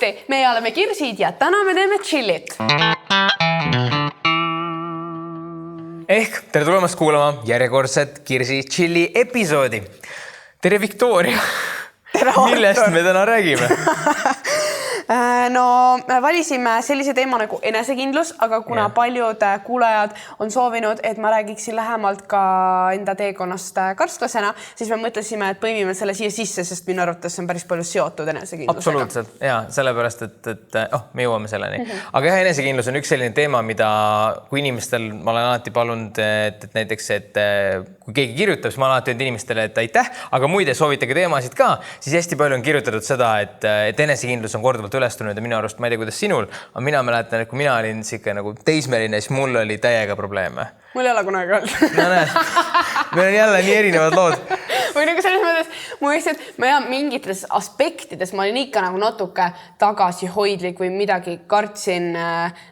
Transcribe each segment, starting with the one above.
Tervist! Meie oleme Kirsid ja täna me teeme chillit. Ehk tere tulemast kuulama järjekordset Kirsi chilli episoodi. Tere Victoria! Millest me täna räägime? No, valisime sellise teema nagu enesekindlus, aga kuna paljud kuulajad on soovinud, et ma räägiksin lähemalt ka enda teekonnast karsklasena, siis me mõtlesime, et põimime selle siia sisse, sest minu arvates on päris palju seotud enesekindlusega. Absoluutselt, jaa, sellepärast, et me jõuame selleni. Aga jah, enesekindlus on üks selline teema, mida kui inimestel ma olen alati palunud, et näiteks, et kui keegi kirjutab, siis ma olen alati öelnud inimestele, et aitäh, aga muide soovitage teemasid ka, siis hästi palju on kirjutatud seda, et enesekindlus on korduvalt ülestunud ja minu arust, ma ei tea, kuidas sinul, aga mina mäletan, et kui mina olin siuke nagu teismeline, siis mul oli täiega probleeme. Mul ei ole kunagi olnud. No näed, meil on jälle nii erinevad lood. Või nagu selles mõttes, mu lihtsalt, mingites aspektides ma olin ikka nagu natuke tagasihoidlik või midagi kartsin.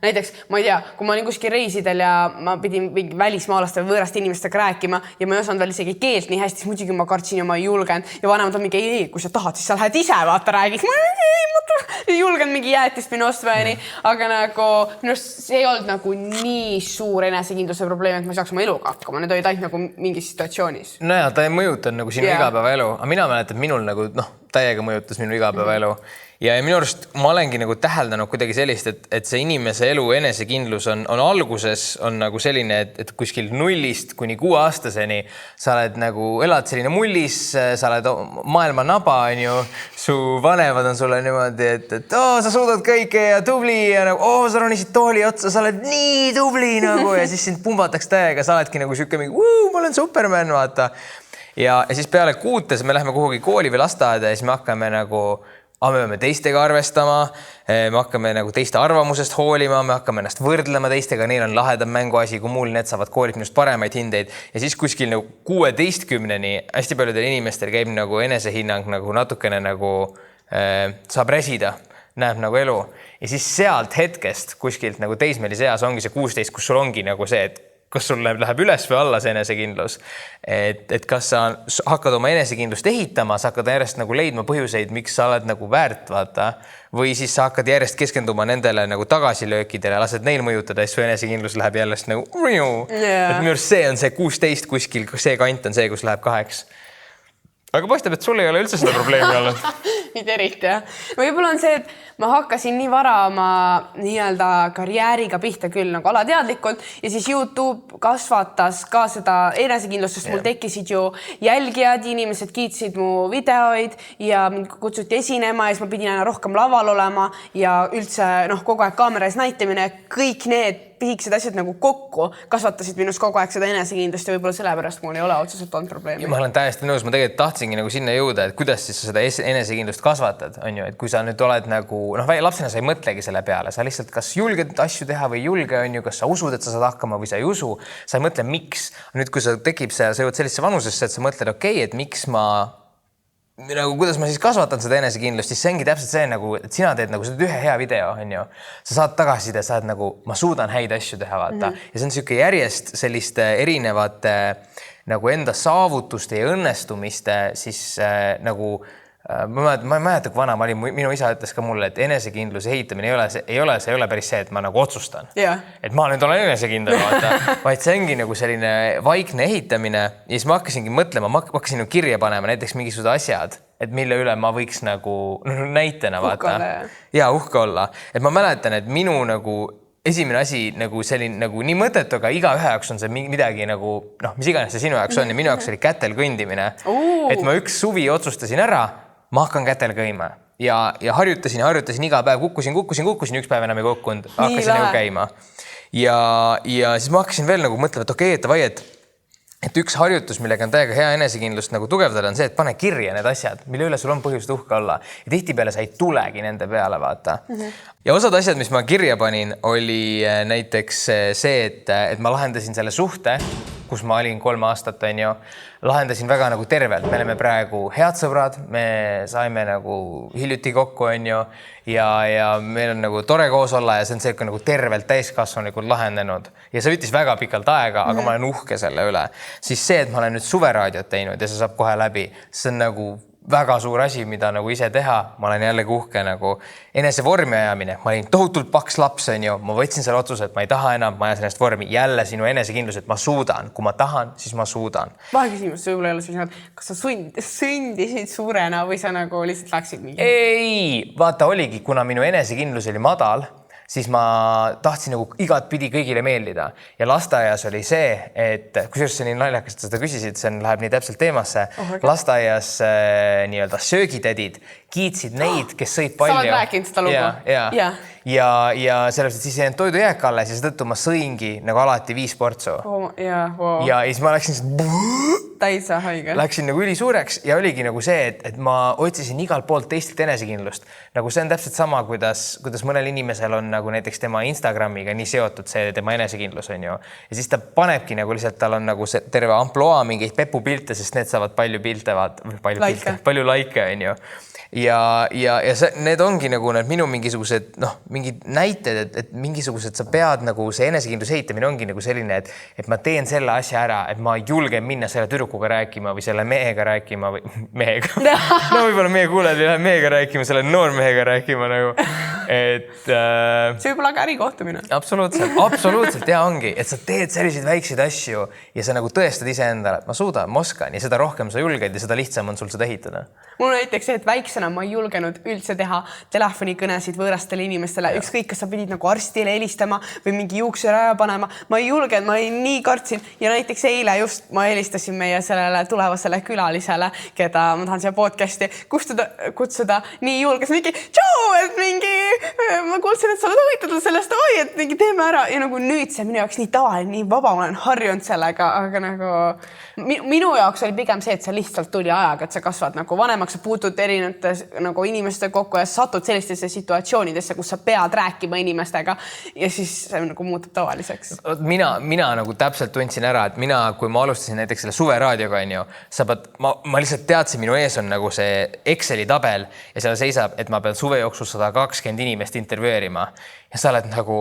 Näiteks, ma ei tea, kui ma olin kuskil reisidel ja ma pidin välismaalaste või võõraste inimestega rääkima ja ma ei osanud veel isegi keelt nii hästi, siis muidugi ma kartsin ja ma ei julgenud. Ja vanemad on mingi, ei, kui sa tahad, siis sa lähed ise vaata räägiks. Ma ei julgenud mingi jäätist minu ostväeni, aga nagu minust see ei olnud nagu nii suur enesekindluse probleem, et ma saaks oma eluga hakkama. Need olid ainult nagu mingis situatsioonis. No ja, ta ei mõjutanud nagu sinu igapäevaelu, aga mina mäletan, et minul nagu täiega mõjutas minu igapäevaelu. Ja minu arust ma olengi nagu täheldanud kuidagi sellist, et see inimese elu enesekindlus on alguses on nagu selline, et kuskil 0 kuni 6 aastaseni sa oled nagu, elad selline mullis, sa oled maailma naba, on ju, su vanemad on sulle niimoodi, et sa suudad kõike ja tubli ja nagu, sa ronisid tooli otsa, sa oled nii tubli nagu ja siis sind pumbatakse täiega, sa oledki nagu siuke mingi, ma olen Superman, vaata. Ja siis peale 6 me läheme kuhugi kooli või lasteaeda ja siis me hakkame nagu me peame teistega arvestama, me hakkame nagu teiste arvamusest hoolima, me hakkame ennast võrdlema teistega, neil on lahedam mänguasi, kui muul need saavad koolit minust paremaid hindeid. Ja siis kuskil nagu 16-ni hästi paljudel inimestel käib nagu enesehinnang nagu natukene nagu saab resida, näeb nagu elu. Ja siis sealt hetkest kuskilt nagu teismelise eas ongi see 16, kus sul ongi nagu see, et kas sul läheb üles või alla see enesekindlus. Et kas sa hakkad oma enesekindlust ehitama, sa hakkad järjest nagu leidma põhjuseid, miks sa oled nagu väärt, vaata. Või siis sa hakkad järjest keskenduma nendele nagu tagasilöökidele, lased neil mõjutada, siis su enesekindlus läheb jällest nagu Et minu arust see on see 16 kuskil, see kant on see, kus läheb 8. Aga paistab, et sul ei ole üldse seda probleemi olnud. Mitte eriti, jah. Võib-olla on see, et ma hakkasin nii vara oma nii-öelda karjääriga pihta küll nagu alateadlikult ja siis YouTube kasvatas ka seda enesekindlust, sest mul tekkisid ju jälgijad, inimesed kiitsid mu videoid ja kutsuti esinema ja siis ma pidin aina rohkem laval olema ja üldse kogu aeg kaamera ees näitamine, kõik need piiksed asjad nagu kokku kasvatasid minust kogu aeg seda enesekindlust ja võib-olla sellepärast mul ei ole otseselt olnud probleemi. Ma olen täiesti nõus, ma tegelikult tahtsingi nagu sinna jõuda, et kuidas siis sa seda enesekindlust kasvatad, on ju, et kui sa nüüd oled nagu, lapsena sa ei mõtlegi selle peale, sa lihtsalt kas julged asju teha või julge, on ju, kas sa usud, et sa saad hakkama või sa ei usu, sa ei mõtle, miks. Nüüd, kui sa tekib see, sa jõud sellisesse vanusesse, et sa mõtled, okei, et miks ma nagu, kuidas ma siis kasvatan seda enesekindlust, siis see ongi täpselt see nagu, et sina teed nagu seda ühe hea video, on ju. Sa saad tagasiside, sa oled nagu, ma suudan häid asju teha, vaata. Ja see on siuke järjest selliste erinevate nagu enda saavutuste ja õnnestumiste siis nagu ma ei mäleta, kui vana ma olin, minu isa ütles ka mulle, et enesekindluse ehitamine ei ole päris see, et ma nagu otsustan. Et ma nüüd olen enesekindel, vaata, vaid see ongi nagu selline vaikne ehitamine ja siis ma hakkasingi mõtlema, ma hakkasin kirja panema näiteks mingisugused asjad, et mille üle ma võiks nagu näitena vaata. Uhke olla. Et ma mäletan, et minu nagu esimene asi nagu selline nagu nii mõtetu, aga igaühe jaoks on see midagi nagu, mis iganes see sinu jaoks on ja minu jaoks oli kätel kõndimine. Et ma üks suvi otsustasin ära, ma hakkan kätel kõima ja harjutasin iga päev, kukkusin, üks päev enam ei kukkunud, hakkasin nagu käima. Ja siis ma hakkasin veel nagu mõtlema, et okei, et vai, et üks harjutus, millega on täiega hea enesekindlust nagu tugevdada, on see, et pane kirja need asjad, mille üle sul on põhjust uhke olla. Ja tihtipeale sa ei tulegi nende peale, vaata. Ja osad asjad, mis ma kirja panin, oli näiteks see, et ma lahendasin selle suhte, kus ma olin 3 aastat, on ju, lahendasin väga nagu tervelt. Me oleme praegu head sõbrad, me saime nagu hiljuti kokku, on ju, ja meil on nagu tore koos olla ja see on see nagu tervelt täiskasvanulikult lahendanud. Ja see võttis väga pikalt aega, aga ma olen uhke selle üle. Siis see, et ma olen nüüd suveraadiot teinud ja see saab kohe läbi, see on nagu väga suur asi, mida nagu ise teha. Ma olen jällegi uhke nagu enese vormi ajamine. Ma olin tohutult paks laps, on ju. Ma võtsin selle otsuse, et ma ei taha enam, ma ajan ennast vormi. Jälle sinu enesekindlus, et ma suudan. Kui ma tahan, siis ma suudan. Vaheküsimus, see võib-olla ei ole selline, kas sa sündisid suurena või sa nagu lihtsalt läksid mingi? Ei, vaata oligi, kuna minu enesekindlus oli madal, siis ma tahtsin nagu igat pidi kõigile meeldida. Ja lasteaias oli see, et kusjuures see nii naljakas, et seda küsisid, see läheb nii täpselt teemasse. Lasteaias nii-öelda söögitädid kiitsid neid, kes sõid palju. Sa oled rääkinud seda lugu? Ja sellepärast, et siis ei jäänud toidu jääk alles ja seetõttu ma sõingi nagu alati 5 portsu. Ja siis ma läksin täitsa haige. Läksin nagu ülisuureks ja oligi nagu see, et ma otsisin igalt poolt teistilt enesekindlust. Nagu see on täpselt sama, kuidas mõnel inimesel on nagu näiteks tema Instagramiga nii seotud see tema enesekindlus on ju. Ja siis ta panebki nagu lihtsalt, tal on nagu see terve amploa mingeid pepupilte, sest need saavad palju laike on ju. Ja need ongi nagu need minu mingisugused, mingid näited, et mingisugused sa pead nagu see enesekindlus heitamine ongi nagu selline, et ma teen selle asja ära, et ma julgen minna selle tüdrukuga rääkima või selle mehega rääkima või mehega. No võib-olla meie kuuled ei lähe mehega rääkima, selle noormehega rääkima nagu, et... See võib olla ka ärikohtumine. Absoluutselt ja ongi, et sa teed selliseid väikseid asju ja sa nagu tõestad ise endale, et ma suudan, ma oskan ja seda rohkem sa julged ja seda lihtsam on sul seda ehitada. Mul on näiteks see, et väiksena ma ei julgenud üldse teha telefonikõnesid võõrastele inimestele. Ükskõik, kas sa pidid nagu arstile helistama või mingi juukseraja panema. Ma ei julgenud, ma nii kartsin. Ja näiteks eile just ma helistasin meie sellele tulevasele külalisele, keda ma tahan siia podcasti kutsuda nii julges. Mingi, tšau, et mingi, ma kuulsin, et sa oled huvitatud sellest, et mingi teeme ära. Ja nagu nüüd see minu jaoks nii tavaline, nii vaba, ma olen harjunud sellega, aga nagu minu jaoks oli pigem see, et sa lihtsalt tuli ajaga, et sa kasvad nagu vanemaks, sa puutud erinevates nagu inimeste kokku ja satud sellistesse situatsioonidesse, kus sa pead rääkima inimestega ja siis see nagu muutub tavaliseks. Mina nagu täpselt tundsin ära, et kui ma alustasin näiteks selle suveraadioga, ma lihtsalt teadsin, minu ees on nagu see Exceli tabel ja seal seisab, et ma pean suve jooksul 120 inimest intervjueerima ja sa oled nagu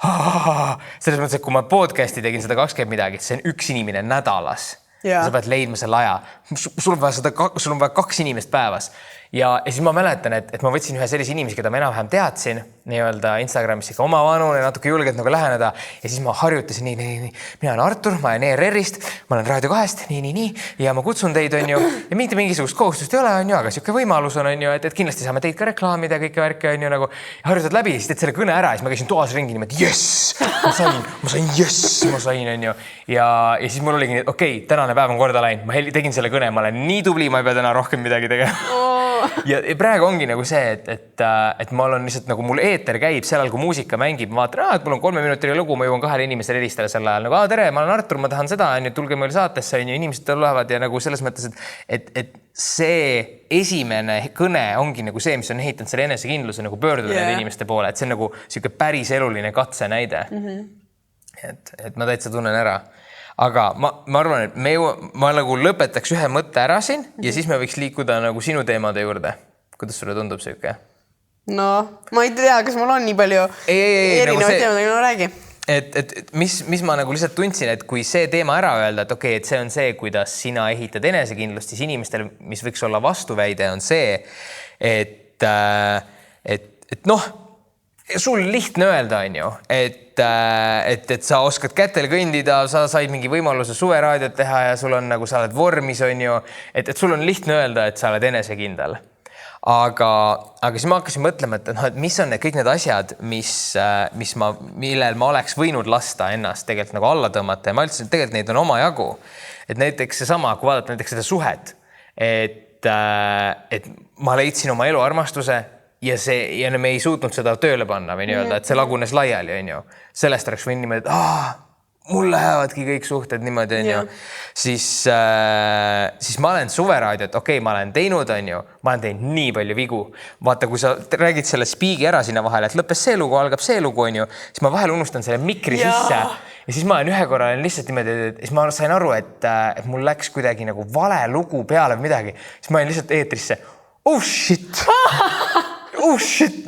selles mõttes, et kui ma podcasti tegin 120 midagi, see on üks inimene nädalas. Ja. Sa pead leidma selle aja. Sul on vaja 2 inimest päevas. Ja siis ma mäletan, et ma võtsin ühe sellise inimesi, keda ma enam-vähem teadsin nii-öelda Instagramis ikka oma vanune, natuke julgelt nagu läheneda. Ja siis ma harjutasin nii. Mina olen Artur, ma olen ERR-ist, ma olen Raadio 2-st, nii. Ja ma kutsun teid, on ju. Ja mitte mingisugust kohustust ei ole, on ju, aga siuke võimalus on, ju, et kindlasti saame teid ka reklaamida ja kõike värke, on ju, nagu. Ja harjutad läbi, siis teed selle kõne ära, siis ma käisin toas ringi niimoodi, jess, ma sain, on ju. Ja siis mul oligi, et okei, tänane päev on korda läinud, ma tegin selle kõne, ma olen nii tubli, ma ei pea täna rohkem midagi tegema. Ja praegu ongi nagu see, et ma olen lihtsalt nagu mul eeter käib sellal, kui muusika mängib, ma vaatan, et mul on 3-minutiline lugu, ma jõuan 2 inimesele helistada selle ajal. Nagu, tere, ma olen Artur, ma tahan seda, tulge meil saatesse, inimesed tulevad ja nagu selles mõttes, et see esimene kõne ongi nagu see, mis on ehitanud selle enesekindluse nagu pöörduda nende inimeste poole, et see on nagu siuke päris eluline katse näide. Et ma täitsa tunnen ära. Aga ma arvan, et ma nagu lõpetaks ühe mõtte ära siin ja siis me võiks liikuda nagu sinu teemade juurde. Kuidas sulle tundub siuke? No, ma ei tea, kas mul on nii palju erinevaid teemad, aga räägi. Et mis ma nagu lihtsalt tundsin, et kui see teema ära öelda, et okei, et see on see, kuidas sina ehitad enesekindlust, siis inimestel, mis võiks olla vastuväide, on see, et sul lihtne öelda, on ju, et sa oskad kätel kõndida, sa said mingi võimaluse suveraadiot teha ja sul on nagu, sa oled vormis, on ju, et sul on lihtne öelda, et sa oled enesekindel. Aga siis ma hakkasin mõtlema, et mis on kõik need asjad, millel ma oleks võinud lasta ennast tegelikult nagu alla tõmmata ja ma ütlesin, et tegelikult neid on oma jagu. Et näiteks seesama, kui vaadata näiteks seda suhet, et ma leidsin oma elu armastuse ja me ei suutnud seda tööle panna või nii-öelda, et see lagunes laiali, on ju. Sellest oleks võin niimoodi, et mul lähevadki kõik suhted niimoodi, on ju. Siis ma olen suveraadiot, okei, ma olen teinud, on ju. Ma olen teinud nii palju vigu. Vaata, kui sa räägid selle spiigi ära sinna vahele, et lõppes see lugu, algab see lugu, on ju. Siis ma vahel unustan selle mikri sisse. Ja siis ma olen ühe korra lihtsalt niimoodi, siis ma sain aru, et mul läks kuidagi nagu vale lugu peale või midagi. Siis ma olen lihtsalt eetrisse, oh shit,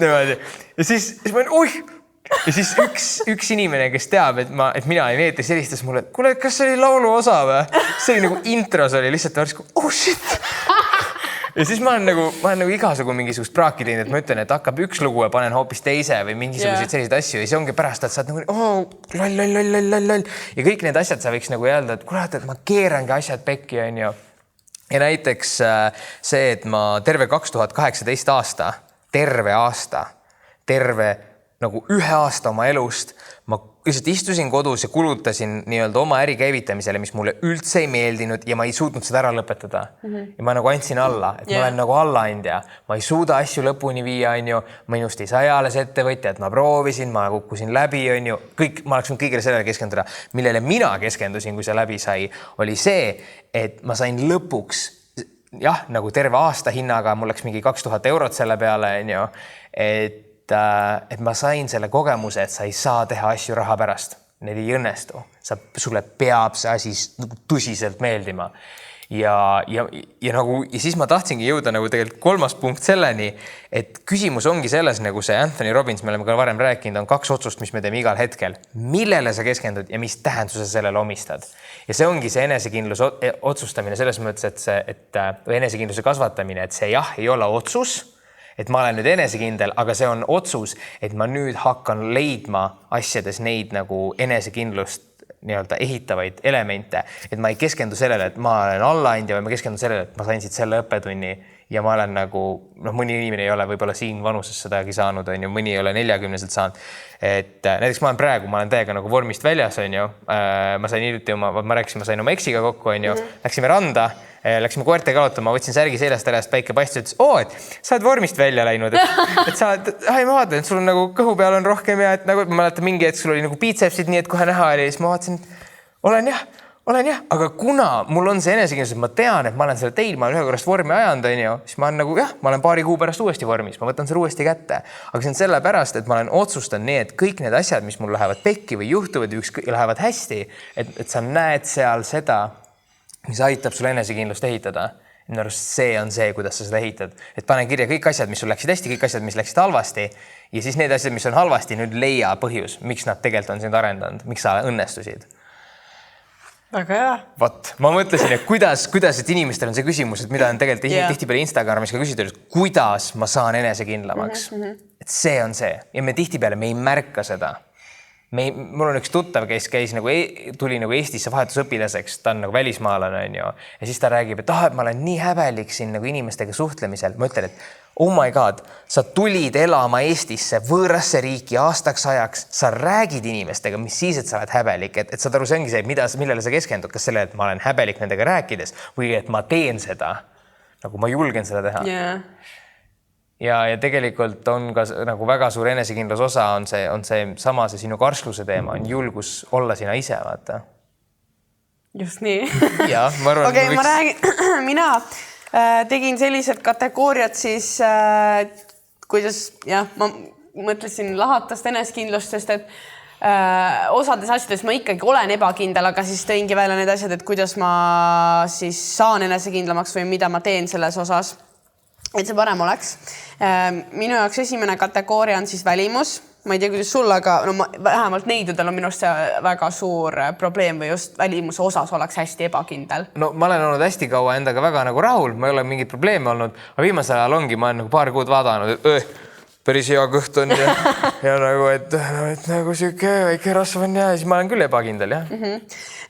niimoodi. Ja siis ma olen, ja siis üks inimene, kes teab, et mina ei meetris, helistas mulle, et kuule, kas see oli laulu osa või? See oli nagu intros oli lihtsalt, oh shit. ja siis ma olen nagu igasugu mingisugust praaki teinud, et ma ütlen, et hakkab üks lugu ja panen hoopis teise või mingisuguseid selliseid asju ja see ongi pärast, et sa oled nagu loll. Ja kõik need asjad sa võiks nagu öelda, et kurat, et ma keerangi asjad pekki, on ju. Ja näiteks see, et ma terve 2018 aasta, terve nagu 1 aasta oma elust, ma lihtsalt istusin kodus ja kulutasin nii-öelda oma äri käivitamisele, mis mulle üldse ei meeldinud ja ma ei suutnud seda ära lõpetada. Ja ma nagu andsin alla, et ma olen nagu allaandja. Ma ei suuda asju lõpuni viia, on ju. Minust ei sai alles ettevõtja, et ma proovisin, ma kukkusin läbi, on ju. Ma oleks kõigile sellele keskenduda. Millele mina keskendusin, kui see läbi sai, oli see, et ma sain lõpuks jah, nagu terve aasta hinnaga, mul läks mingi 2000 eurot selle peale, on ju, et ma sain selle kogemuse, et sa ei saa teha asju raha pärast. Need ei õnnestu. Sulle peab see asi nagu tõsiselt meeldima. Ja siis ma tahtsingi jõuda nagu tegelikult 3. punkt selleni, et küsimus ongi selles, nagu see Anthony Robbins, me oleme ka varem rääkinud, on 2 otsust, mis me teeme igal hetkel. Millele sa keskendud ja mis tähenduse sellele omistad. Ja see ongi see enesekindlus otsustamine selles mõttes, või enesekindluse kasvatamine, et see jah, ei ole otsus, et ma olen nüüd enesekindel, aga see on otsus, et ma nüüd hakkan leidma asjades neid nagu enesekindlust nii-öelda ehitavaid elemente, et ma ei keskendu sellele, et ma olen allaandja või ma keskendun sellele, et ma sain siit selle õppetunni ja ma olen nagu, mõni inimene ei ole võib-olla siin vanuses sedagi saanud, on ju, mõni ei ole 40-selt saanud. Et näiteks ma olen täiega nagu vormist väljas, on ju. Ma sain hiljuti ma sain oma eksiga kokku, on ju. Läksime randa, läksime koerte kalutama, võtsin särgi seljast ära, päike paistis, ütles, et sa oled vormist välja läinud, et sa oled, ma vaatan, et sul on nagu kõhu peal on rohkem ja et nagu ma mäletan mingi hetk sul oli nagu biitsepsid, nii et kohe näha oli ja siis ma vaatasin, et olen jah, aga kuna mul on see enesekindlus, et ma tean, et ma olen selle teinud, ma olen ühe korrast vormi ajanud, on ju, siis ma olen nagu jah, ma olen paari kuu pärast uuesti vormis, ma võtan selle uuesti kätte. Aga see on sellepärast, et ma olen otsustanud nii, et kõik need asjad, mis mul lähevad pekki või juhtuvad ja lähevad hästi, et sa näed seal seda, mis aitab sul enesekindlust ehitada. Minu arust see on see, kuidas sa seda ehitad. Et pane kirja kõik asjad, mis sul läksid hästi, kõik asjad, mis läksid halvasti ja siis need asjad, mis on halvasti, nüüd leia põhjus, miks nad tegelikult on sind arendanud, miks sa õnnestusid. Väga hea. Vot, ma mõtlesin, et kuidas, et inimestel on see küsimus, et mida on tegelikult tihtipeale Instagramis ka küsitud, kuidas ma saan enesekindlamaks. Et see on see. Ja me tihtipeale me ei märka seda. Mul on üks tuttav, kes käis nagu, tuli nagu Eestisse vahetusõpilaseks, ta on nagu välismaalane, on ju. Ja siis ta räägib, et ma olen nii häbelik siin nagu inimestega suhtlemisel. Ma ütlen, et oh my god, sa tulid elama Eestisse võõrasse riiki aastaks ajaks, sa räägid inimestega, mis siis, et sa oled häbelik, et saad aru, see ongi see, millele sa keskendud, kas selle, et ma olen häbelik nendega rääkides või et ma teen seda, nagu ma julgen seda teha. Yeah. Ja tegelikult on ka nagu väga suur enesekindlus osa on see sama see sinu karsluse teema, on julgus olla sina ise, vaata. Just nii. Ja, ma arvan, okay, ma räägin, mina tegin sellised kategooriad siis, kuidas, jah, ma mõtlesin lahatast enesekindlustest, et osades asjades ma ikkagi olen ebakindel, aga siis tõingi välja need asjad, et kuidas ma siis saan enesekindlamaks või mida ma teen selles osas, et see parem oleks. Minu jaoks esimene kategooria on siis välimus. Ma ei tea, kuidas sul, aga vähemalt neidudel on minust see väga suur probleem või just välimuse osas oleks hästi ebakindel. No ma olen olnud hästi kaua endaga väga nagu rahul, ma ei ole mingit probleeme olnud, aga viimasel ajal ongi, ma olen nagu paar kuud vaadanud, et päris hea kõht on ja nagu, et nagu siuke väike rasv on ja siis ma olen küll ebakindel, jah.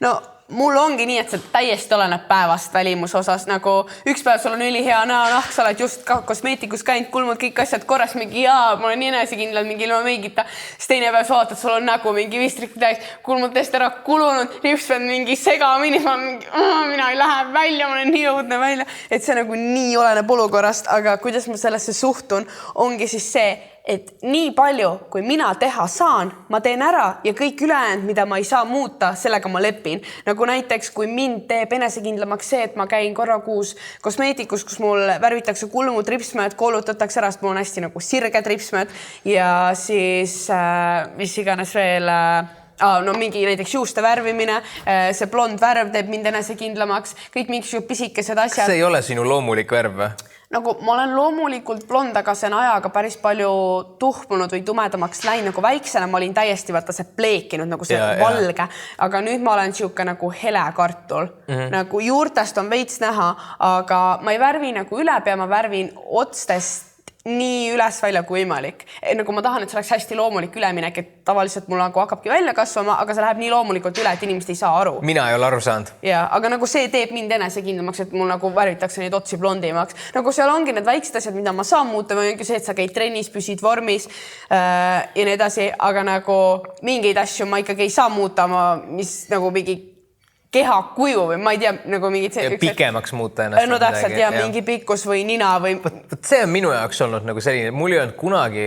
No mul ongi nii, et see täiesti oleneb päevast välimuse osas, nagu üks päev sul on ülihea näonahk, sa oled just ka kosmeetikus käinud, kulmud kõik asjad korras, mingi ma olen nii enesekindlal, mingi ilma meigita, siis teine päev sa vaatad, sul on nägu mingi vistrik täis, kulmudest ära kulunud, ripsmed mingi segamini, mina ei lähe välja, ma olen nii õudne välja, et see nagu nii oleneb olukorrast, aga kuidas ma sellesse suhtun, ongi siis see, et nii palju, kui mina teha saan, ma teen ära ja kõik ülejäänud, mida ma ei saa muuta, sellega ma lepin. Nagu näiteks, kui mind teeb enesekindlamaks see, et ma käin korra kuus kosmeetikus, kus mul värvitakse kulmud, ripsmed, koolutatakse ära, sest mul on hästi nagu sirged ripsmed ja siis mis iganes veel mingi näiteks juuste värvimine, see blond värv teeb mind enesekindlamaks, kõik mingisugused pisikesed asjad. See ei ole sinu loomulik värv või? nagu ma olen loomulikult blond, aga see on ajaga päris palju tuhmunud või tumedamaks läinud, nagu väiksena ma olin täiesti vaata see pleekinud nagu see valge, aga nüüd ma olen siuke nagu hele kartul. Nagu juurtest on veits näha, aga ma ei värvi nagu üle pea, ma värvin otstest nii üles välja kui võimalik. Nagu ma tahan, et see oleks hästi loomulik üleminek, et tavaliselt mul nagu hakkabki välja kasvama, aga see läheb nii loomulikult üle, et inimesed ei saa aru. Mina ei ole aru saanud. Ja, aga nagu see teeb mind enesekindlamaks, et mul nagu värvitakse neid otsi blondimaks. Nagu seal ongi need väiksed asjad, mida ma saan muuta, või ongi see, et sa käid trennis, püsid vormis ja nii edasi, aga nagu mingeid asju ma ikkagi ei saa muuta, mis nagu mingi keha kuju või ma ei tea, nagu mingid... Pikemaks muuta ennast. No täpselt, ja mingi pikkus või nina või... See on minu jaoks olnud nagu selline, mul ei olnud kunagi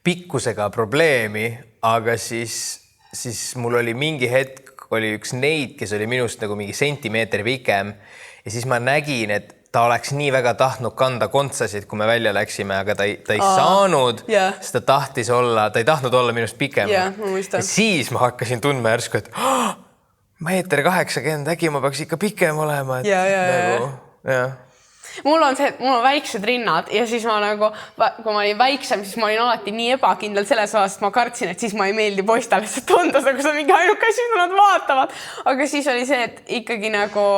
pikkusega probleemi, aga siis mul oli mingi hetk, oli üks neid, kes oli minust nagu mingi sentimeeter pikem ja siis ma nägin, et ta oleks nii väga tahtnud kanda kontsasid, kui me välja läksime, aga ta ei saanud, sest ta tahtis olla, ta ei tahtnud olla minust pikem. Ja siis ma hakkasin tundma järsku, et meeter 80, äkki ma peaks ikka pikem olema. Mul on see, et mul on väiksed rinnad ja siis ma nagu, kui ma olin väiksem, siis ma olin alati nii ebakindel selles osas, et ma kartsin, et siis ma ei meeldi poistele, sest tundus, nagu see on mingi ainuke asi, mida nad vaatavad. Aga siis oli see, et ikkagi nagu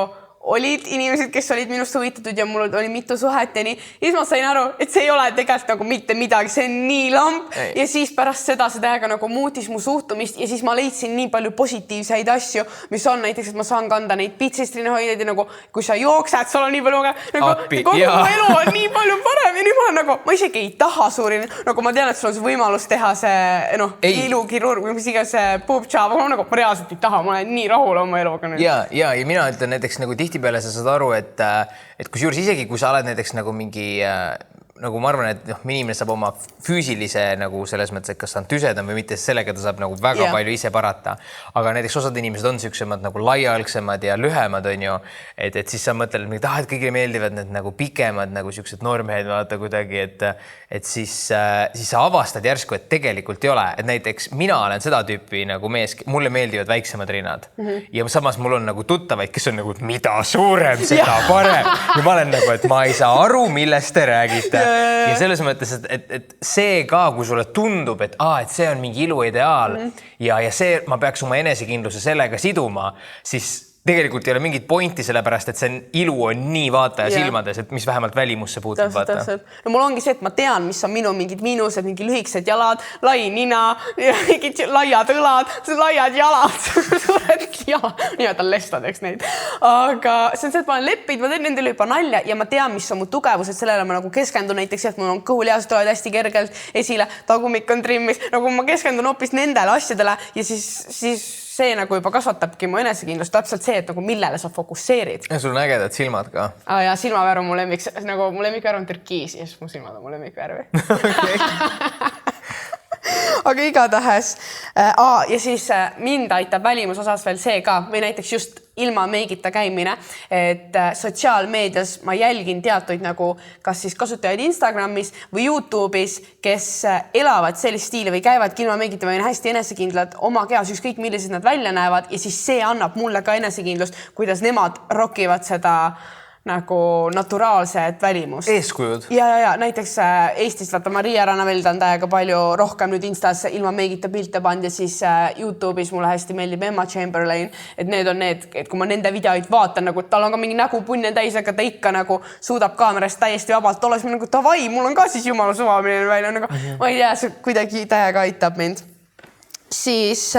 olid inimesed, kes olid minust huvitatud ja mul oli mitu suhet ja nii. Ja siis ma sain aru, et see ei ole tegelikult nagu mitte midagi, see on nii lamp. Ja siis pärast seda see täiega nagu muutis mu suhtumist ja siis ma leidsin nii palju positiivseid asju, mis on näiteks, et ma saan kanda neid pitsestrinehoideid ja nagu, kui sa jooksed, sul on nii palju nagu, kogu mu elu on nii palju parem ja nüüd ma olen nagu, ma isegi ei taha suurin, nagu ma tean, et sul on see võimalus teha see, ilukirurg või mis iga see boob job, aga ma reaalselt ei taha, ma olen nii rahul oma eluga. Ja mina ütlen näiteks nagu tihtipeale sa saad aru, et kusjuures isegi kui sa oled näiteks nagu mingi, nagu ma arvan, et inimene saab oma füüsilise nagu selles mõttes, et kas ta on tüsedam või mitte, sellega ta saab nagu väga palju ise parata. Aga näiteks osad inimesed on süksemad nagu laialgsemad ja lühemad, on ju, et siis sa mõtled, et kõigile meeldivad need nagu pikemad, nagu siuksed noormehed vaata kuidagi, et siis sa avastad järsku, et tegelikult ei ole. Et näiteks mina olen seda tüüpi nagu mees, mulle meeldivad väiksemad rinnad. Ja samas mul on nagu tuttavaid, kes on nagu, mida suurem, seda parem. Ja ma olen nagu, et ma ei saa aru, millest te räägite. Ja selles mõttes, et see ka, kui sulle tundub, et see on mingi iluideaal ja see, ma peaks oma enesekindluse sellega siduma, siis tegelikult ei ole mingit pointi sellepärast, et see ilu on nii vaataja silmades, et mis vähemalt välimusse puutub. No mul ongi see, et ma tean, mis on minu mingid miinused, mingi lühiksed jalad, lai nina, mingid laiad õlad, laiad jalad, suured jalad, nimetan lestadeks neid. Aga see on see, et ma olen leppinud, ma teen nendele juba nalja ja ma tean, mis on mu tugevused, sellele ma nagu keskendun näiteks, et mul on kõhulihased tulevad hästi kergelt esile, tagumik on trimmis, nagu ma keskendun hoopis nendele asjadele ja siis see nagu juba kasvatabki mu enesekindlust, täpselt see, et nagu millele sa fokusseerid. Ja sul on ägedad silmad ka. Ja silmavärv on mu lemmik, nagu mu lemmikvärv on türkiis ja siis mu silmad on mu lemmikvärvi. Aga igatahes. Ja siis mind aitab välimusosas veel see ka, või näiteks just ilma meigita käimine, et sotsiaalmeedias ma jälgin teatuid nagu kas siis kasutajaid Instagramis või YouTube'is, kes elavad sellist stiili või käivadki ilma meigita või on hästi enesekindlad oma kehas, ükskõik millised nad välja näevad ja siis see annab mulle ka enesekindlust, kuidas nemad rokivad seda nagu naturaalset välimust. Eeskujud. Ja näiteks Eestis vaata Maria Ranaveld on täiega palju rohkem nüüd Instas ilma meigita pilte pand ja siis YouTube'is mulle hästi meeldib Emma Chamberlain, et need on need, et kui ma nende videoid vaatan, nagu tal on ka mingi nägu punne täis, aga ta ikka nagu suudab kaamerast täiesti vabalt olla, siis ma nagu tavai, mul on ka siis jumala suva milline välja, nagu ma ei tea, see kuidagi täiega aitab mind. Siis...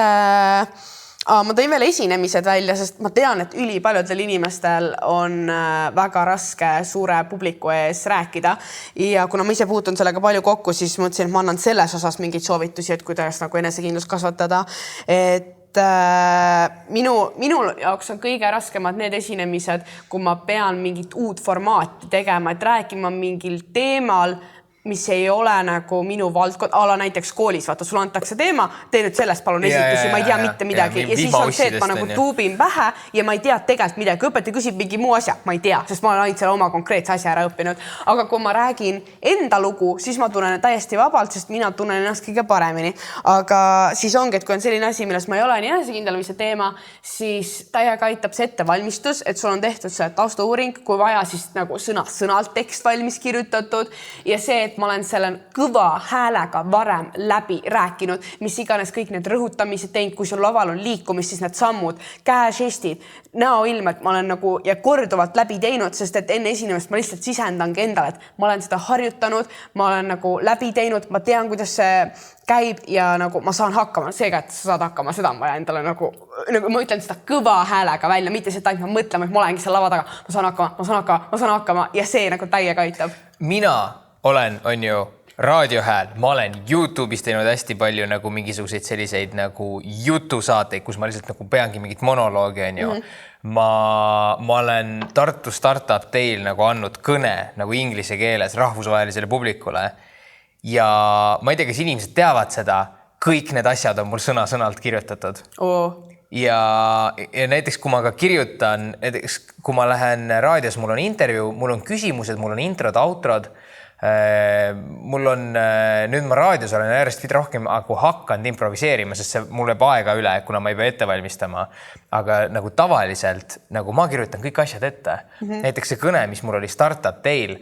ma tõin veel esinemised välja, sest ma tean, et ülipaljudel inimestel on väga raske suure publiku ees rääkida ja kuna ma ise puutun sellega palju kokku, siis mõtlesin, et ma annan selles osas mingeid soovitusi, et kuidas nagu enesekindlust kasvatada, et minul jaoks on kõige raskemad need esinemised, kui ma pean mingit uut formaati tegema, et rääkima mingil teemal, mis ei ole nagu minu valdkond, ala näiteks koolis, vaata, sul antakse teema, tee nüüd sellest palun esitusi, ma ei tea mitte midagi. Ja siis on see, et ma nagu tuubin pähe ja ma ei tea tegelikult midagi. Õpetaja küsib mingi muu asja, ma ei tea, sest ma olen ainult selle oma konkreetse asja ära õppinud. Aga kui ma räägin enda lugu, siis ma tunnen täiesti vabalt, sest mina tunnen ennast kõige paremini. Aga siis ongi, et kui on selline asi, milles ma ei ole nii enesekindel või see teema, siis täiega aitab see ettevalmistus, et sul on tehtud see taustauuring, kui vaja, siis nagu sõnalt tekst valmis kirjutatud ja see, et ma olen selle kõva häälega varem läbi rääkinud, mis iganes kõik need rõhutamised teinud, kui sul laval on liikumist, siis need sammud, käežestid, näoilmed, ma olen nagu ja korduvalt läbi teinud, sest et enne esinemist ma lihtsalt sisendangi endale, et ma olen seda harjutanud, ma olen nagu läbi teinud, ma tean, kuidas see käib ja nagu ma saan hakkama, seega, et sa saad hakkama, seda on vaja endale nagu ma ütlen seda kõva häälega välja, mitte seda, et ma mõtlema, et ma olengi seal lava taga, ma saan hakkama ja see nagu täiega aitab. Mina olen, on ju, raadiohääl, ma olen YouTube'is teinud hästi palju nagu mingisuguseid selliseid nagu jutusaateid, kus ma lihtsalt nagu peangi mingit monoloogi, on ju. Ma olen Tartu Startup Teil nagu andnud kõne nagu inglise keeles rahvusvahelisele publikule ja ma ei tea, kas inimesed teavad seda, kõik need asjad on mul sõna-sõnalt kirjutatud. Ja näiteks, kui ma ka kirjutan, näiteks, kui ma lähen raadios, mul on intervjuu, mul on küsimused, mul on introd, outrod, mul on, nüüd ma raadios olen järjest rohkem hakanud improviseerima, sest see mul jääb aega üle, kuna ma ei pea ette valmistama. Aga nagu tavaliselt, nagu ma kirjutan kõik asjad ette. Näiteks see kõne, mis mul oli Startup Teil,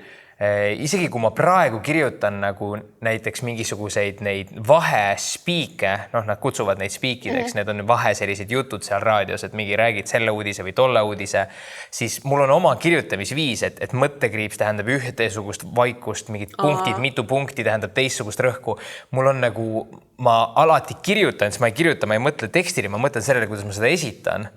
isegi kui ma praegu kirjutan nagu näiteks mingisuguseid neid vahespiike, nad kutsuvad neid spiikideks, need on vahe sellised jutud seal raadios, et mingi räägid selle uudise või tolle uudise, siis mul on oma kirjutamisviis, et mõttekriips tähendab ühtesugust vaikust, mingid punktid, mitu punkti tähendab teissugust rõhku. Mul on nagu, ma alati kirjutan, siis ma ei kirjuta, ma ei mõtle tekstile, ma mõtlen sellele, kuidas ma seda esitan.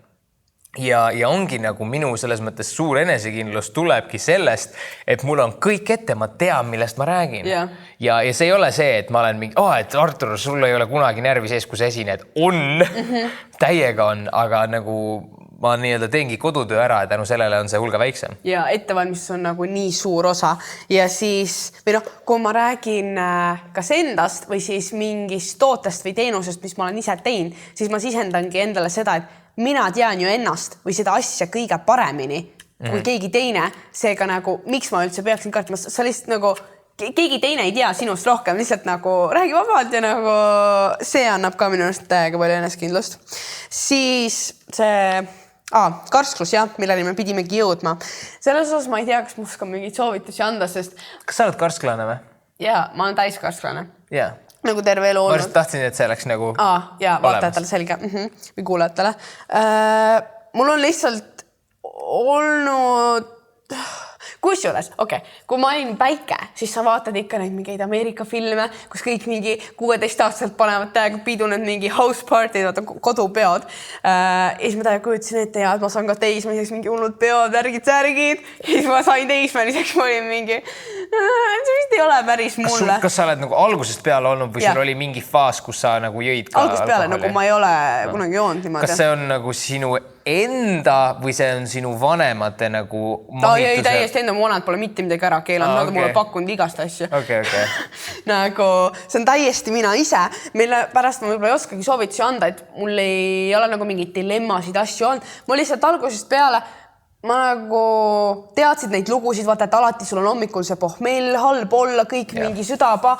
Ja ongi nagu minu selles mõttes suur enesekindlus tulebki sellest, et mul on kõik ette, ma tean, millest ma räägin. Ja see ei ole see, et ma olen mingi, et Artur, sul ei ole kunagi närvi sees, kui sa esined. On, täiega on, aga nagu ma nii-öelda teengi kodutöö ära ja tänu sellele on see hulga väiksem. Ja ettevalmistus on nagu nii suur osa. Ja siis, või kui ma räägin kas endast või siis mingist tootest või teenusest, mis ma olen ise teinud, siis ma sisendangi endale seda, et mina tean ju ennast või seda asja kõige paremini kui keegi teine, seega nagu, miks ma üldse peaksin kartma, sa lihtsalt nagu, keegi teine ei tea sinust rohkem, lihtsalt nagu räägi vabalt ja nagu see annab ka minu arust täiega palju enesekindlust. Siis see karsklus, milleni me pidimegi jõudma. Selles osas ma ei tea, kas ma oskan mingid soovitusi anda, sest... Kas sa oled karsklane või? Jaa, ma olen täiskarsklane. Jaa. Nagu terve elu olnud. Ma tahtsin, et see oleks nagu ja vaatajatele selge või kuulajatele. Mul on lihtsalt olnud... Kusjuures, kui ma olin väike, siis sa vaatad ikka neid mingeid Ameerika filme, kus kõik mingi 16-aastaselt panevad täiega pidu need mingi house party'd, vaata kodupeod. Ja siis ma täiega kujutasin ette et ma saan ka teismeliseks mingi hullud peod, särgid. Ja siis ma sain teismeliseks, ma olin mingi... See vist ei ole päris mulle. Kas sa oled nagu algusest peale olnud või sul oli mingi faas, kus sa nagu jõid ka algusest peale, nagu ma ei ole kunagi joonud niimoodi. Kas see on nagu sinu enda või see on sinu vanemate nagu mahituse? Ei, täiesti enda, mu vanemad pole mitte midagi ära keelanud, nad on mulle pakkunud igast asju. Nagu see on täiesti mina ise, mille pärast ma võib-olla ei oskagi soovitusi anda, et mul ei ole nagu mingid dilemmasid asju olnud. Ma lihtsalt algusest peale ma nagu teadsid neid lugusid, vaata, et alati sul on hommikul see pohmell, halb olla, kõik mingi südapa,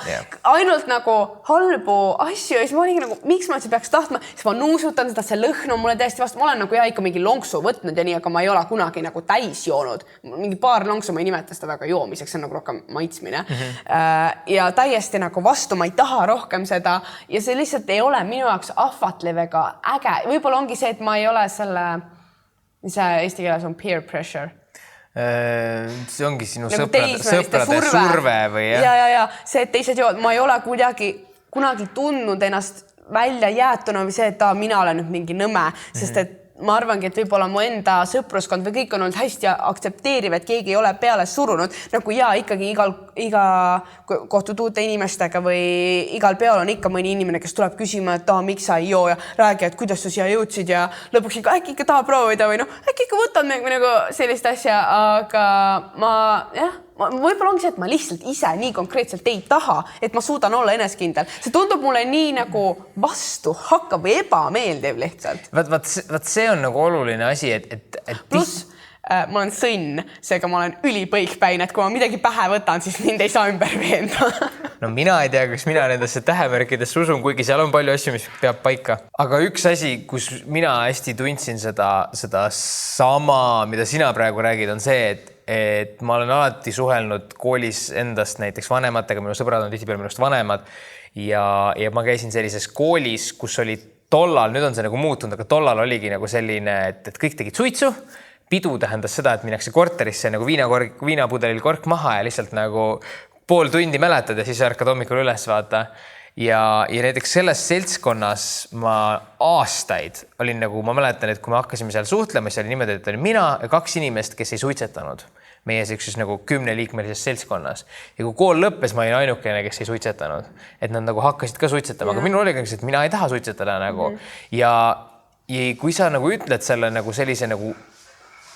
ainult nagu halbu asju ja siis ma olin nagu, miks ma üldse peaks tahtma, siis ma nuusutan seda, see lõhn on mulle täiesti vastu, ma olen nagu ikka mingi lonksu võtnud ja nii, aga ma ei ole kunagi nagu täis joonud. Mingi paar lonksu ma ei nimeta seda väga joomiseks, see on nagu rohkem maitsmine. Ja täiesti nagu vastu, ma ei taha rohkem seda ja see lihtsalt ei ole minu jaoks ahvatlev ega äge. Võib-olla ongi see, et ma ei ole selle... Mis eesti keeles on peer pressure? See ongi sinu nagu sõprade surve või jah? Ja. See, et teised jood, ma ei ole kunagi tundnud ennast välja jäetuna või see, et mina olen nüüd mingi nõme, sest et ma arvangi, et võib-olla mu enda sõpruskond või kõik on olnud hästi aktsepteeriv, et keegi ei ole peale surunud. Nagu ikkagi iga kohtud uute inimestega või igal peol on ikka mõni inimene, kes tuleb küsima, et miks sa ei joo ja räägi, et kuidas sa siia jõudsid ja lõpuks äkki ikka taha proovida või äkki ikka võtad nagu sellist asja, aga võib-olla ongi see, et ma lihtsalt ise nii konkreetselt ei taha, et ma suudan olla enesekindel. See tundub mulle nii nagu vastu hakkav või ebameeldiv lihtsalt. Vaat see on nagu oluline asi, et pluss ma olen sõnn, seega ma olen ülipõikpäin, et kui ma midagi pähe võtan, siis mind ei saa ümber veenda. No mina ei tea, kas mina nendesse tähemärkidesse usun, kuigi seal on palju asju, mis peab paika. Aga üks asi, kus mina hästi tundsin seda sama, mida sina praegu räägid, on see, et ma olen alati suhelnud koolis endast näiteks vanematega, minu sõbrad on tihtipeale minust vanemad ja ma käisin sellises koolis, kus oli tollal, nüüd on see nagu muutunud, aga tollal oligi nagu selline, et kõik tegid suitsu. Pidu tähendas seda, et minnakse korterisse nagu viinapudelil kork maha ja lihtsalt nagu pool tundi mäletad ja siis ärkad hommikul üles vaata. Ja näiteks selles seltskonnas ma aastaid olin nagu, ma mäletan, et kui me hakkasime seal suhtlema, siis oli niimoodi, et oli mina ja 2 inimest, kes ei suitsetanud meie sellises nagu 10-liikmelises seltskonnas. Ja kui kool lõppes, ma olin ainukene, kes ei suitsetanud. Et nad nagu hakkasid ka suitsetama, aga minul oli ka, et mina ei taha suitsetada nagu. Ja kui sa nagu ütled selle nagu sellise nagu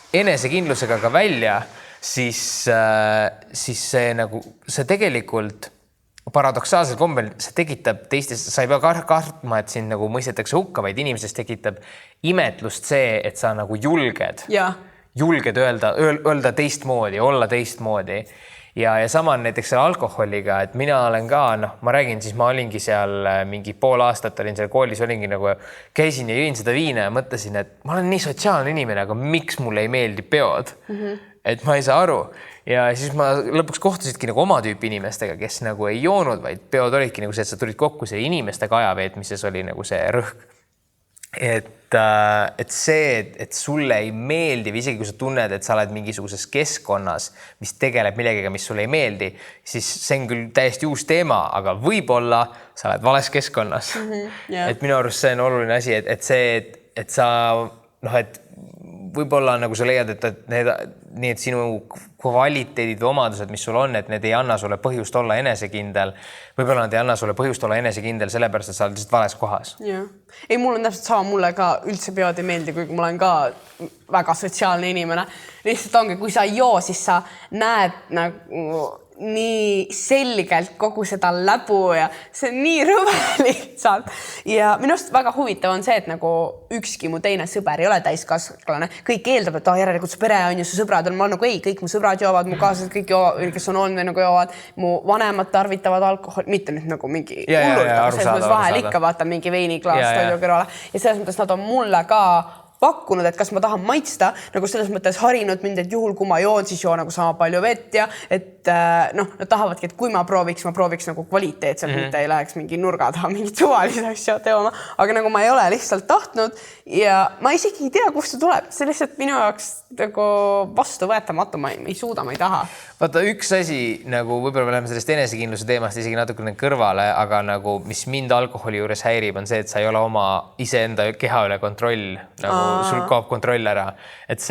enesekindlusega ka välja, siis see nagu, see tegelikult paradoksaalsel kombel, see tekitab teistest, sa ei pea kartma, et sind nagu mõistetakse hukka, vaid inimesest tekitab imetlust see, et sa nagu julged öelda teistmoodi, olla teistmoodi. Ja sama on näiteks selle alkoholiga, et mina olen ka, ma räägin, siis ma olingi seal mingi pool aastat olin seal koolis, olingi nagu käisin ja jõin seda viina ja mõtlesin, et ma olen nii sotsiaalne inimene, aga miks mulle ei meeldi peod? Et ma ei saa aru. Ja siis ma lõpuks kohtusidki nagu oma tüüpi inimestega, kes nagu ei joonud, vaid peod olidki nagu see, et sa tulid kokku see inimestega ajaveetmises oli nagu see rõhk. Et see, et sulle ei meeldi või isegi kui sa tunned, et sa oled mingisuguses keskkonnas, mis tegeleb millegiga, mis sulle ei meeldi, siis see on küll täiesti uus teema, aga võib-olla sa oled vales keskkonnas. Et minu arust see on oluline asi, et see, et sa et võib-olla nagu sa leiad, et sinu kvaliteedid või omadused, mis sul on, et need ei anna sulle põhjust olla enesekindel. Võib-olla nad ei anna sulle põhjust olla enesekindel sellepärast, et sa oled lihtsalt vales kohas. Ja. Ei, mul on täpselt sama, mulle ka üldse peod ei meeldi, kuigi ma olen ka väga sotsiaalne inimene. Lihtsalt ongi, kui sa ei joo, siis sa näed nagu nii selgelt kogu seda läbu ja see on nii rõve lihtsalt. Ja minust väga huvitav on see, et nagu ükski mu teine sõber ei ole täiskasvane. Kõik eeldab, et järelikult su pere on ju su sõbrad on. Ma nagu ei, kõik mu sõbrad joovad, mu kaaslased kõik joovad, kes on olnud nagu joovad. Mu vanemad tarvitavad alkohol, mitte nüüd nagu mingi hullult, aga selles mõttes vahel ikka vaata mingi veiniklaas toidu kõrvale. Ja selles mõttes nad on mulle ka pakkunud, et kas ma tahan maitsta, nagu selles mõttes harinud mind, et juhul, kui ma joon, siis joo nagu sama palju vett ja et nad tahavadki, et kui ma prooviks nagu kvaliteetselt, mitte ei läheks mingi nurga taha mingi suvalise asja teoma, aga nagu ma ei ole lihtsalt tahtnud ja ma isegi ei tea, kust see tuleb. See lihtsalt minu jaoks nagu vastu võetamatu, ma ei suuda, ma ei taha. Vaata, üks asi, nagu võib-olla me läheme sellest enesekindluse teemast isegi natukene kõrvale, aga nagu mis mind alkoholi juures häirib, on see, et sa ei ole oma iseenda keha üle kontroll, nagu sul kaob kontroll ära, et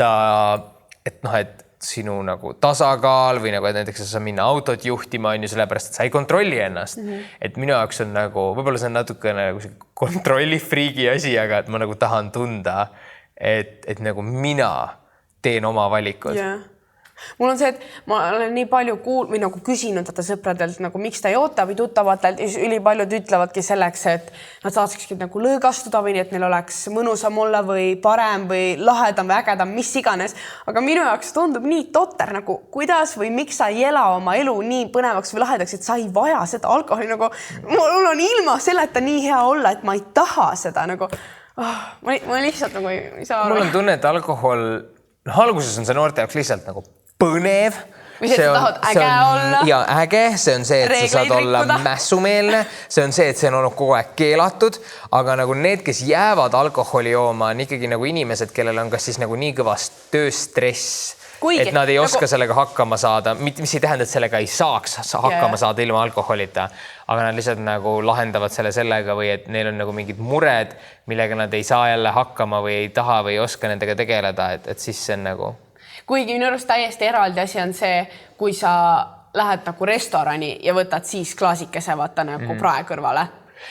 sinu nagu tasakaal või nagu, et näiteks sa minna autot juhtima on ju sellepärast, et sa ei kontrolli ennast. Et minu jaoks on nagu, võib-olla see on natukene nagu see kontrollifriigi asi, aga et ma nagu tahan tunda, et nagu mina teen oma valikud. Yeah. Mul on see, et ma olen nii palju või nagu küsinud sõpradelt, nagu miks ta joota või tuttavatelt, ülipaljud ütlevadki selleks, et nad saakski nagu lõõgastuda või nii, et neil oleks mõnusam olla või parem või lahedam või ägedam, mis iganes. Aga minu jaoks tundub nii totter, nagu kuidas või miks sa ei ela oma elu nii põnevaks või lahedaks, et sa ei vaja seda alkoholi. Nagu, mul on ilma selleta nii hea olla, et ma ei taha seda. Nagu, ma lihtsalt nagu ei saa aru. Mul on tunne, et alkohol, alguses on see noorte jaoks lihtsalt nagu põnev. Või see, et tahad äge olla. Ja äge, see on see, et sa saad olla mässumeelne. See on see, et see on olnud kogu aeg keelatud. Aga nagu need, kes jäävad alkoholi jooma, on ikkagi nagu inimesed, kellel on kas siis nagu nii kõvast tööstress, et nad ei oska sellega hakkama saada. Mis ei tähenda, et sellega ei saaks hakkama saada ilma alkoholita. Aga nad lihtsalt nagu lahendavad sellega või et neil on nagu mingid mured, millega nad ei saa jälle hakkama või ei taha või ei oska nendega tegeleda. Et siis see on nagu... Kuigi minu arust täiesti eraldi asi on see, kui sa lähed nagu restorani ja võtad siis klaasikese vaata nagu prae kõrvale.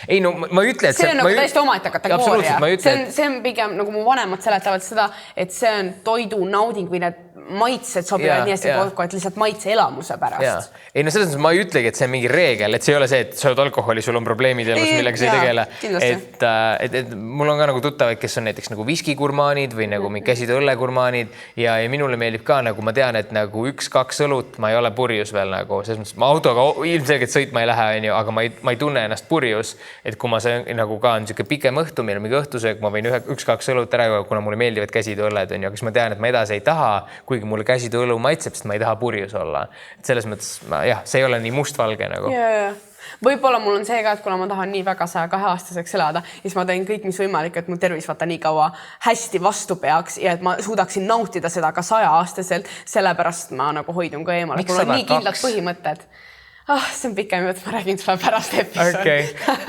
Ei, no ma ütle, et see on nagu täiesti omaette kategooria. See on pigem nagu mu vanemad seletavad seda, et see on toidu nauding või need maitsed sobivad nii hästi kokku, et lihtsalt maitse elamuse pärast. Ei no selles mõttes ma ei ütlegi, et see on mingi reegel, et see ei ole see, et sa oled alkoholi, sul on probleemid elus, millega sa ei tegele. Et mul on ka nagu tuttavaid, kes on näiteks nagu viskigurmaanid või nagu mingi käsitööõllegurmaanid ja minule meeldib ka nagu ma tean, et nagu 1-2 õlut ma ei ole purjus veel nagu, selles mõttes ma autoga ilmselgelt sõitma ei lähe, aga ma ei tunne ennast purjus, et kui ma see nagu ka on niisugune pikem õhtu, meil on mingi õhtusöök, ma võin 1-2 õlut ära juua, kuna mulle meeldivad käsitööõlled, aga siis ma tean, et ma edasi ei taha, kuigi mulle käsitööõlu maitseb, sest ma ei taha purjus olla. Et selles mõttes, see ei ole nii mustvalge nagu. Võib-olla mul on see ka, et kuna ma tahan nii väga 102-aastaseks elada, siis ma teen kõik, mis võimalik, et mu tervis vaata nii kaua hästi vastu peaks ja et ma suudaksin nautida seda ka 100-aastaselt, sellepärast ma nagu hoidun ka eemale. Mul on nii kindlad põhimõtted. See on pikem, et ma räägin sulle pärast episoodi.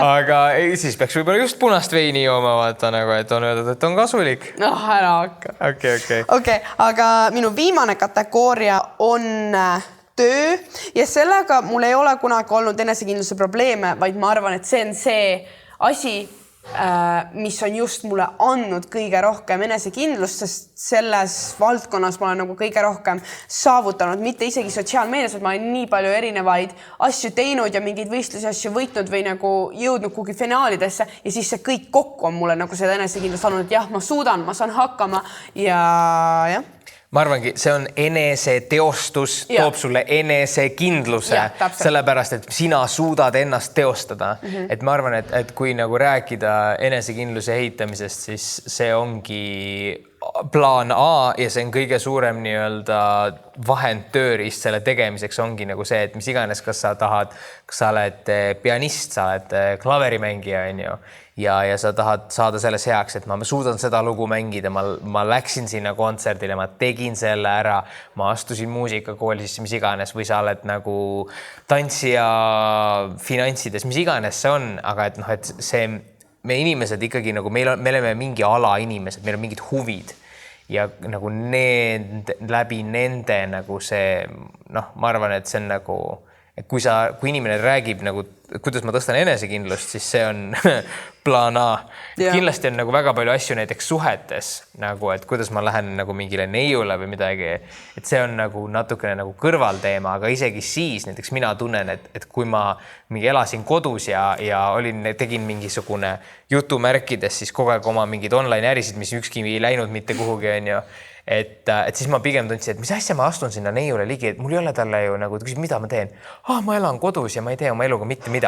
Aga siis peaks võib-olla just punast veini jooma vaata nagu, et on öeldud, et on kasulik. Ära hakka. Okei. Aga minu viimane kategooria on töö ja sellega mul ei ole kunagi olnud enesekindluse probleeme, vaid ma arvan, et see on see asi, mis on just mulle andnud kõige rohkem enesekindlust, sest selles valdkonnas ma olen nagu kõige rohkem saavutanud, mitte isegi sotsiaalmeedias, et ma olen nii palju erinevaid asju teinud ja mingeid võistlusi asju võitnud või nagu jõudnud kuhugi finaalidesse ja siis see kõik kokku on mulle nagu seda enesekindlust andnud, et jah, ma suudan, ma saan hakkama ja jah. Ma arvangi, see on eneseteostus, toob sulle enesekindluse, sellepärast, et sina suudad ennast teostada. Et ma arvan, et kui nagu rääkida enesekindluse ehitamisest, siis see ongi plaan A ja see on kõige suurem nii-öelda vahend tööriist selle tegemiseks ongi nagu see, et mis iganes, kas sa tahad, kas sa oled pianist, sa oled klaverimängija, ja sa tahad saada selles heaks, et ma suudan seda lugu mängida, ma läksin sinna kontserdile, ma tegin selle ära, ma astusin muusikakoolisse, mis iganes, või sa oled nagu tantsija finantsides, mis iganes see on, aga et see me inimesed ikkagi nagu me oleme mingi ala inimesed, meil on mingid huvid ja nagu läbi nende nagu see, ma arvan, et see on nagu, et kui inimene räägib nagu, kuidas ma tõstan enesekindlust, siis see on plaan A. Kindlasti on nagu väga palju asju näiteks suhetes, nagu, et kuidas ma lähen nagu mingile neiule või midagi, et see on nagu natukene nagu kõrvalteema, aga isegi siis näiteks mina tunnen, et kui ma mingi elasin kodus ja tegin mingisugune jutumärkides siis kogu aeg oma mingid online ärisid, mis ükski ei läinud mitte kuhugi, et siis ma pigem tundsin, et mis asja ma astun sinna neiule ligi, et mul ei ole talle ju nagu, ta küsib, mida ma teen? Ma elan kodus ja ma ei tee oma eluga mitte midagi,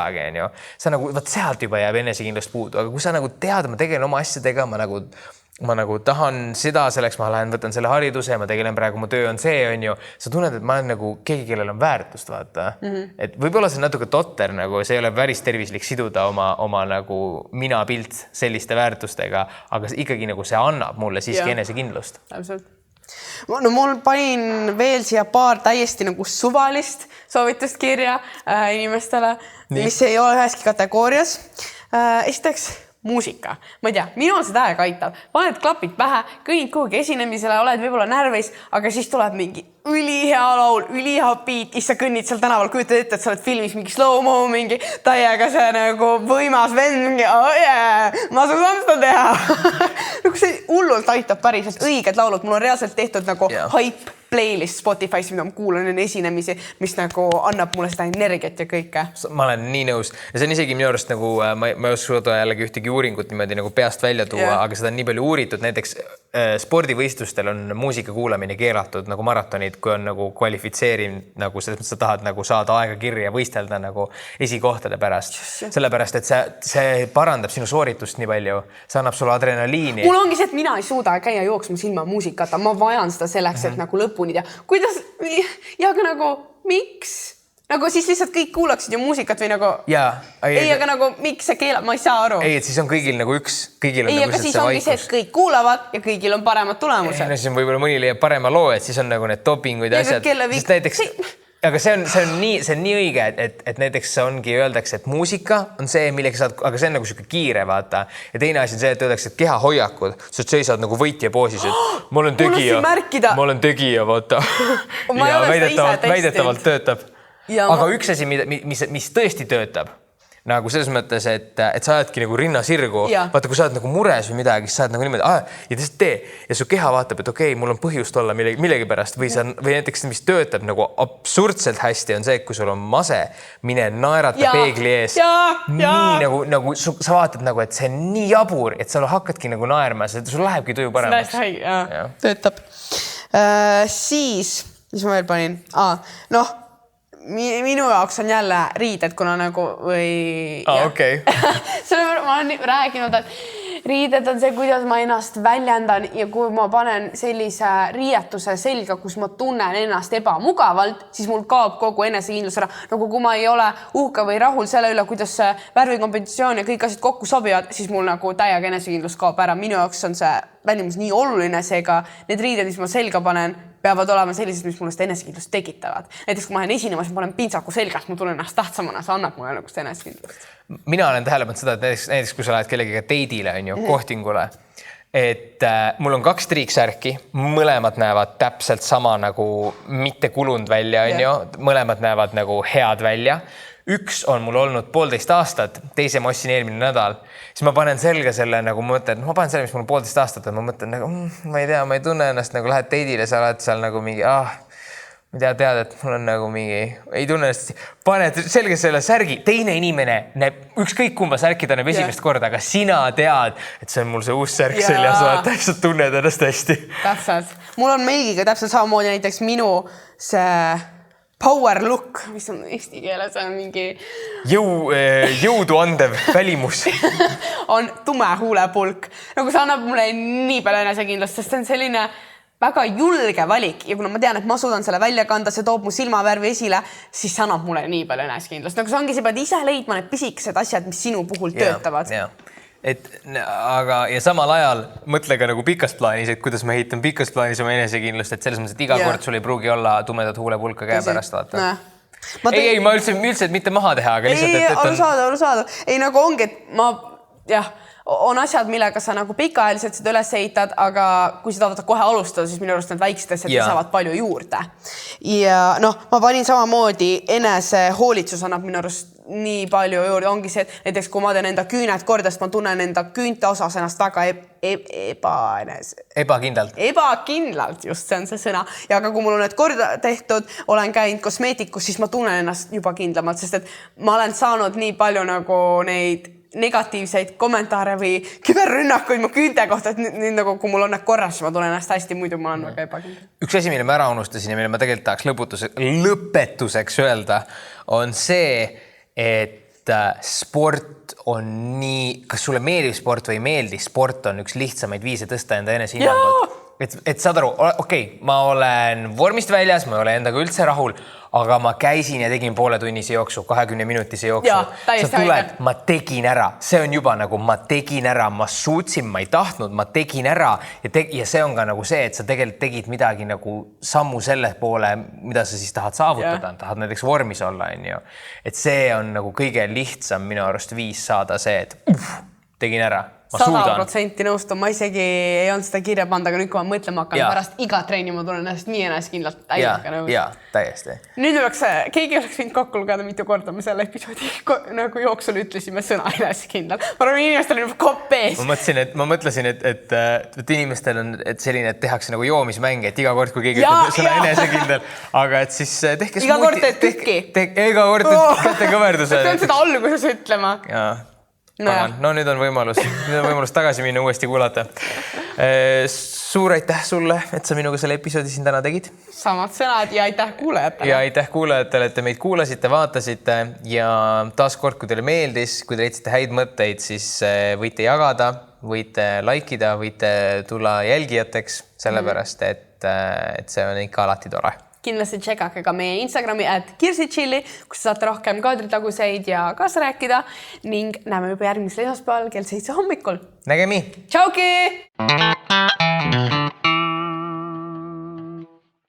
Sa nagu, vaat sealt juba jääb enesekindlust puudu, aga kui sa nagu tead, ma tegelen oma asjadega, ma nagu tahan seda, selleks ma võtan selle hariduse, ma tegelen praegu, mu töö on see, sa tunned, et ma olen nagu keegi, kellel on väärtust, vaata. Et võib-olla see natuke totter, nagu see ei ole päris tervislik siduda oma nagu mina pilt selliste väärtustega, aga ikkagi nagu see annab mulle siiski enesekindlust. Absoluut. No mul panin veel siia paar täiesti nagu suvalist soovitust kirja inimestele, mis ei ole üheski kategoorias. Esiteks muusika. Ma ei tea, minul seda aega aitab. Paned klapid pähe, kõnnid kuhugi esinemisele, oled võib-olla närvis, aga siis tuleb mingi ülihea laul, ülihea beat, sa kõnnid seal tänaval, kujutad ette, et sa oled filmis mingi slow-mo, mingi täiega see nagu võimas vend, mingi ma suudan seda teha. See hullult aitab päriselt õiged laulud. Mul on reaalselt tehtud nagu hype playlist Spotify's, mida ma kuulan enne esinemisi, mis nagu annab mulle seda energiat ja kõike. Ma olen nii nõus. Ja see on isegi minu arust nagu, ma ei oska jällegi ühtegi uuringut niimoodi nagu peast välja tuua, aga seda on nii palju uuritud. Näiteks spordivõistlustel on muusika kuulamine keelatud nagu maratonid, kui on nagu kvalifitseerinud, nagu selles mõttes sa tahad nagu saada aega kirja ja võistelda nagu esikohtade pärast. Sellepärast, et see parandab sinu sooritust nii palju. See annab sulle adrenaliini. Mul ongi see, et mina ei suuda käia jooksmas ilma muusikata. Ma vajan seda selleks, et nagu lõpuni tea. Kuidas, ja aga nagu, miks? Nagu siis lihtsalt kõik kuulaksid ju muusikat või nagu... aga nagu, miks see keelab? Ma ei saa aru. Ei, et siis on kõigil nagu üks, kõigil on nagu aga siis ongi see, et kõik kuulavad ja kõigil on paremad tulemused. Siis on võib-olla mõni leiab parema loo, et siis on nagu need dopingud ja asjad. Sest näiteks... Aga see on nii õige, et näiteks ongi öeldakse, et muusika on see, millega saad, aga see on nagu siuke kiire, vaata. Ja teine asi on see, et öeldakse, et kehahoiakud, sa seisad nagu võitja poosis, et ma olen tegija, vaata. Ja väidetavalt töötab. Aga üks asi, mis tõesti töötab, nagu selles mõttes, et sa ajadki nagu rinna sirgu. Vaata, kui sa oled nagu mures või midagi, siis sa oled nagu niimoodi, ja tõesti tee. Ja su keha vaatab, et okei, mul on põhjust olla millegi pärast või näiteks, mis töötab nagu absurdselt hästi, on see, et kui sul on mase, mine naerata peegli ees. Nii nagu sa vaatad nagu, et see on nii jabur, et sa hakkadki nagu naerma, sul lähebki tuju paremaks. Töötab. Siis, mis ma veel panin? Minu jaoks on jälle riided, kuna nagu või... okei. Ma olen rääkinud, et riided on see, kuidas ma ennast väljendan ja kui ma panen sellise riietuse selga, kus ma tunnen ennast ebamugavalt, siis mul kaob kogu enesekindlus ära. Nagu kui ma ei ole uhke või rahul selle üle, kuidas see värvikompensatsioon ja kõik asjad kokku sobivad, siis mul nagu täiega enesekindlus kaob ära. Minu jaoks on see väljumus nii oluline, seega need riided, mis ma selga panen, peavad olema sellised, mis mulle enesekindlust tekitavad. Näiteks, kui ma olen esinemas, ma panen pintsaku selgas, ma tunnen ennast tähtsamana, see annab mulle nagu enesekindlust. Mina olen tähelepanud seda, et näiteks kui sa lähed kellegiga teidile, kohtingule, et mul on 2 triiksärki, mõlemad näevad täpselt sama nagu mitte kulund välja, mõlemad näevad nagu head välja. Üks on mul olnud 1,5 aastat, teise ma ostsin eelmine nädal. Siis ma panen selga selle nagu mõtlen, ma panen selle, mis mul 1,5 aastat on, ma mõtlen nagu, ma ei tea, ma ei tunne ennast nagu lähed teidile, sa oled seal nagu mingi, ma tead, et mul on nagu mingi, ei tunne ennast, paned selge selle särgi, teine inimene näeb, ükskõik kumba särki ta näeb esimest korda, aga sina tead, et see on mul see uus särk seljas, vaata, sa tunned ennast hästi. Täpselt. Mul on meigiga täpselt samamoodi näiteks minu see power look, mis on eesti keeles, on mingi... Jõudu andev välimus. On tume huulepulk. Nagu see annab mulle nii palju enesekindlust, sest see on selline väga julge valik ja kuna ma tean, et ma suudan selle välja kanda, see toob mu silmavärvi esile, siis see annab mulle nii palju enesekindlust. Nagu see ongi, sa pead ise leidma need pisikesed asjad, mis sinu puhul töötavad. Ja samal ajal mõtle ka nagu pikas plaanis, et kuidas ma ehitan pikas plaanis oma enesekindlust, et selles mõttes, et iga kord sul ei pruugi olla tumedat huulepulka käe pärast vaata. Ei, ma üldse mitte maha teha, aga lihtsalt, et aru saada. Ei, nagu ongi, et on asjad, millega sa nagu pikaajaliselt seda üles ehitad, aga kui seda vaata kohe alustada, siis minu arust need väiksed asjad saavad palju juurde. Ja ma panin samamoodi enese hoolitsus annab minu arust nii palju juurde. Ongi see, et näiteks kui ma teen enda küüned korda, sest ma tunnen enda küünte osas ennast väga ebakindlalt, just see on see sõna. Ja aga kui mul on need korda tehtud, olen käinud kosmeetikus, siis ma tunnen ennast juba kindlamalt, sest et ma olen saanud nii palju nagu neid negatiivseid kommentaare või küberrünnakuid mu küünte kohta, et nüüd nagu kui mul on need korras, siis ma tunnen ennast hästi, muidu ma olen väga ebakindel. Üks asi, mille ma ära unustasin ja mille ma tegelikult tahaks lõpetuseks öelda, on see, et sport on nii, kas sulle meeldib sport või ei meeldi, sport on üks lihtsamaid viise tõsta enda enesehinnangut. Et saad aru, okei, ma olen vormist väljas, ma ei ole endaga üldse rahul, aga ma käisin ja tegin pooletunnise jooksu, 20 minutise jooksu. Sa tuled, ma tegin ära. See on juba nagu ma tegin ära, ma suutsin, ma ei tahtnud, ma tegin ära. Ja see on ka nagu see, et sa tegelikult tegid midagi nagu sammu selle poole, mida sa siis tahad saavutada. Tahad näiteks vormis olla. Et see on nagu kõige lihtsam minu arust viis saada see, et tegin ära. 100% nõustun, ma isegi ei olnud seda kirja panda, aga nüüd kui ma mõtlema hakkan, pärast iga treeni ma tunnen ennast nii enesekindlalt täiega nõus. Jaa, täiesti. Nüüd keegi oleks võinud kokku lugeda, mitu korda me selle episoodi nagu jooksul ütlesime sõna enesekindlalt. Ma arvan, inimestel on juba kopp ees. Ma mõtlesin, et inimestel on selline, et tehakse nagu joomismänge, et iga kord, kui keegi ütleb sõna enesekindel, aga et siis tehke iga kord teed tükki. Iga kord teed kätte kõverduse. Pean seda alguses ütlema. Jaa. No nüüd on võimalus tagasi minna uuesti kuulata. Suur aitäh sulle, et sa minuga selle episoodi siin täna tegid. Samad sõnad ja aitäh kuulajatele. Ja aitäh kuulajatele, et te meid kuulasite, vaatasite ja taas kord, kui teile meeldis, kui te leidsite häid mõtteid, siis võite jagada, võite likeida, võite tulla jälgijateks, sellepärast, et see on ikka alati tore. Kindlasti tšekake ka meie Instagrami @kirsitšilli, kus saate rohkem kaadritaguseid ja kaasa rääkida ning näeme juba järgmisel esmaspäeval kell 7 hommikul. Nägemi! Tšauki!